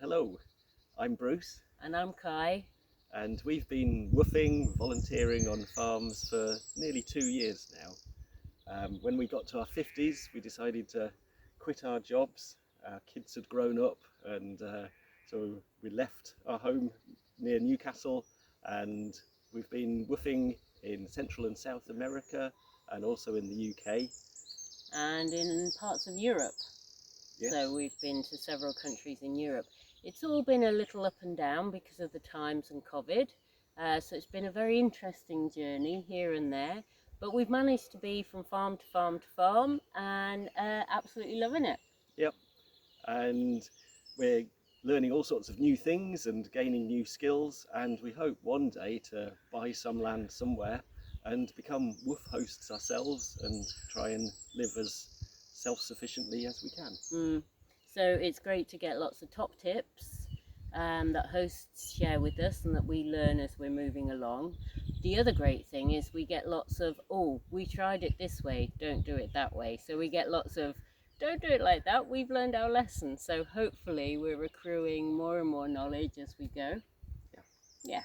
Hello, I'm Bruce, And I'm Kai. and we've been woofing, volunteering on farms for nearly 2 years now. When we got to our 50s, we decided to quit our jobs. Our kids had grown up, and so we left our home near Newcastle, and we've been woofing in Central and South America and also in the UK. And in parts of Europe. Yes. So we've been to several countries in Europe. It's all been a little up and down because of the times and COVID. So it's been a very interesting journey here and there. But we've managed to be from farm to farm to farm and absolutely loving it. Yep, and we're learning all sorts of new things and gaining new skills, and we hope one day to buy some land somewhere and become woof hosts ourselves and try and live as self-sufficiently as we can. So it's great to get lots of top tips that hosts share with us and that we learn as we're moving along. The other great thing is we get lots of, oh, we tried it this way, don't do it that way. So we get lots of, don't do it like that, we've learned our lesson. So hopefully we're accruing more and more knowledge as we go. Yeah. Yeah.